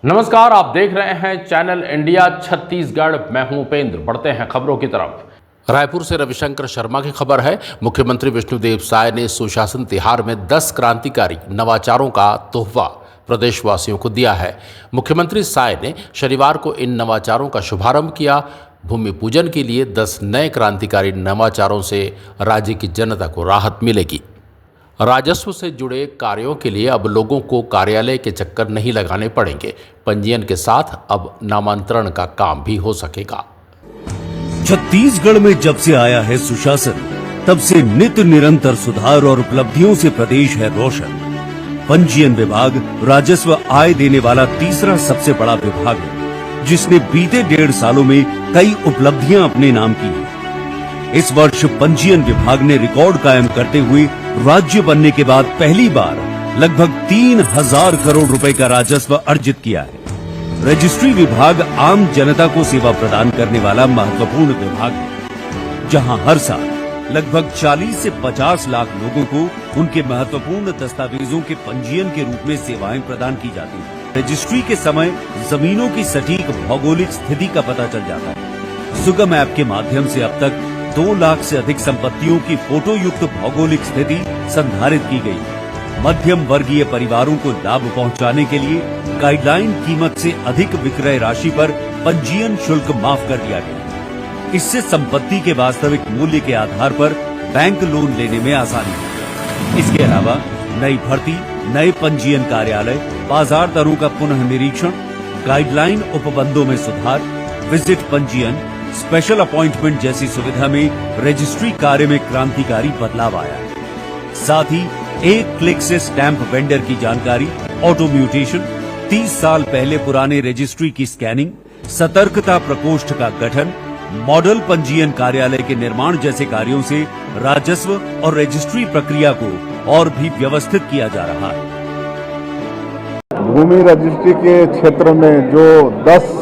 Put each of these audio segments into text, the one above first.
नमस्कार, आप देख रहे हैं चैनल इंडिया छत्तीसगढ़। मैं हूं उपेंद्र। बढ़ते हैं खबरों की तरफ। रायपुर से रविशंकर शर्मा की खबर है। मुख्यमंत्री विष्णुदेव साय ने सुशासन तिहार में 10 क्रांतिकारी नवाचारों का तोहफा प्रदेशवासियों को दिया है। मुख्यमंत्री साय ने शनिवार को इन नवाचारों का शुभारंभ किया। भूमि पूजन के लिए 10 नए क्रांतिकारी नवाचारों से राज्य की जनता को राहत मिलेगी। राजस्व से जुड़े कार्यों के लिए अब लोगों को कार्यालय के चक्कर नहीं लगाने पड़ेंगे। पंजीयन के साथ अब नामांतरण का काम भी हो सकेगा। छत्तीसगढ़ में जब से आया है सुशासन, तब से नित्य निरंतर सुधार और उपलब्धियों से प्रदेश है रोशन। पंजीयन विभाग राजस्व आय देने वाला तीसरा सबसे बड़ा विभाग है, जिसने बीते 1.5 सालों में कई उपलब्धियां अपने नाम की हैं। इस वर्ष पंजीयन विभाग ने रिकॉर्ड कायम करते हुए राज्य बनने के बाद पहली बार लगभग 3,000 करोड़ रुपए का राजस्व अर्जित किया है। रजिस्ट्री विभाग आम जनता को सेवा प्रदान करने वाला महत्वपूर्ण विभाग है, जहां हर साल लगभग 40 से 50 लाख लोगों को उनके महत्वपूर्ण दस्तावेजों के पंजीयन के रूप में सेवाएं प्रदान की जाती हैं। रजिस्ट्री के समय जमीनों की सटीक भौगोलिक स्थिति का पता चल जाता है। सुगम ऐप के माध्यम से अब तक 2 लाख से अधिक संपत्तियों की फोटो युक्त भौगोलिक स्थिति संधारित की गई है। मध्यम वर्गीय परिवारों को लाभ पहुंचाने के लिए गाइडलाइन कीमत से अधिक विक्रय राशि पर पंजीयन शुल्क माफ कर दिया गया। इससे संपत्ति के वास्तविक मूल्य के आधार पर बैंक लोन लेने में आसानी है। इसके अलावा नई भर्ती, नए पंजीयन कार्यालय, बाजार दरों का पुनः निरीक्षण, गाइडलाइन उपबंधों में सुधार, विजिट पंजीयन, स्पेशल अपॉइंटमेंट जैसी सुविधा में रजिस्ट्री कार्य में क्रांतिकारी बदलाव आया है। साथ ही एक क्लिक से स्टैंप वेंडर की जानकारी, ऑटो म्यूटेशन, 30 साल पहले पुराने रजिस्ट्री की स्कैनिंग, सतर्कता प्रकोष्ठ का गठन, मॉडल पंजीयन कार्यालय के निर्माण जैसे कार्यों से राजस्व और रजिस्ट्री प्रक्रिया को और भी व्यवस्थित किया जा रहा है। भूमि रजिस्ट्री के क्षेत्र में जो 10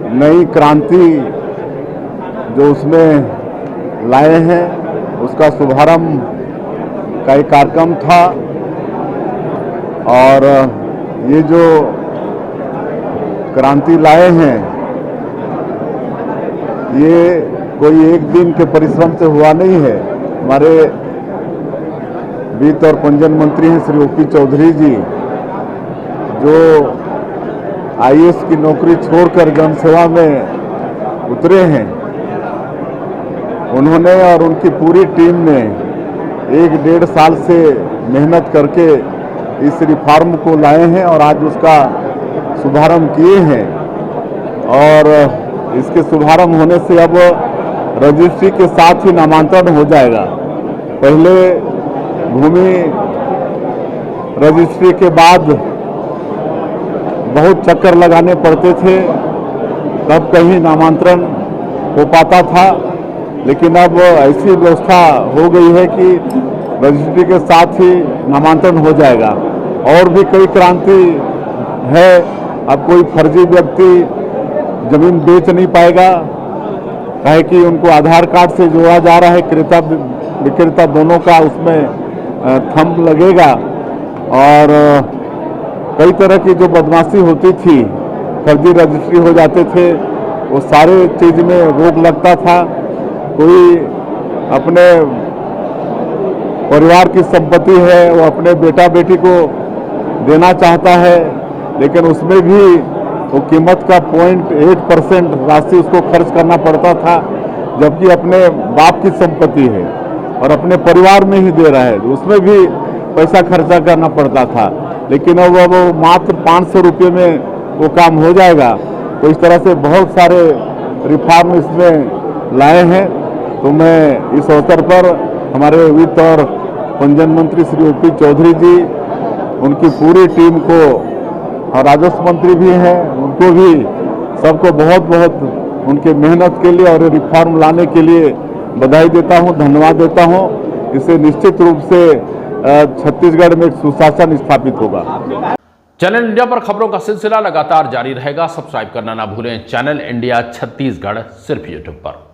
नई क्रांति जो उसमें लाए हैं, उसका शुभारंभ का एक कार्यक्रम था। और ये जो क्रांति लाए हैं, ये कोई एक दिन के परिश्रम से हुआ नहीं है। हमारे वित्त और पंजीयन मंत्री हैं श्री ओपी चौधरी जी, जो आईएएस की नौकरी छोड़कर जनसेवा में उतरे हैं। उन्होंने और उनकी पूरी टीम ने 1-1.5 साल से मेहनत करके इस रिफॉर्म को लाए हैं और आज उसका शुभारंभ किए हैं। और इसके शुभारंभ होने से अब रजिस्ट्री के साथ ही नामांतरण हो जाएगा। पहले भूमि रजिस्ट्री के बाद बहुत चक्कर लगाने पड़ते थे, तब कहीं नामांतरण हो पाता था। लेकिन अब ऐसी व्यवस्था हो गई है कि रजिस्ट्री के साथ ही नामांतरण हो जाएगा। और भी कई क्रांति है। अब कोई फर्जी व्यक्ति जमीन बेच नहीं पाएगा, काहे कि उनको आधार कार्ड से जोड़ा जा रहा है। क्रेता विक्रेता दोनों का उसमें थंब लगेगा। और कई तरह की जो बदमाशी होती थी, फर्जी रजिस्ट्री हो जाते थे, वो सारे चीज में रोक लगता था। कोई अपने परिवार की संपत्ति है, वो अपने बेटा बेटी को देना चाहता है, लेकिन उसमें भी वो कीमत का 0.8% राशि उसको खर्च करना पड़ता था, जबकि अपने बाप की संपत्ति है और अपने परिवार में ही दे रहा है, उसमें भी पैसा खर्चा करना पड़ता था। लेकिन अब वो मात्र 500 रुपये में वो काम हो जाएगा। तो इस तरह से बहुत सारे रिफॉर्म इसमें लाए हैं। तो मैं इस अवसर पर हमारे वित्त और पंजीयन मंत्री श्री ओपी चौधरी जी, उनकी पूरी टीम को, और राजस्व मंत्री भी हैं, उनको भी सबको बहुत बहुत उनके मेहनत के लिए और रिफॉर्म लाने के लिए बधाई देता हूं, धन्यवाद देता हूं। इससे निश्चित रूप से छत्तीसगढ़ में एक सुशासन स्थापित होगा। चैनल इंडिया पर खबरों का सिलसिला लगातार जारी रहेगा। सब्सक्राइब करना ना भूलें चैनल इंडिया छत्तीसगढ़, सिर्फ यूट्यूब पर।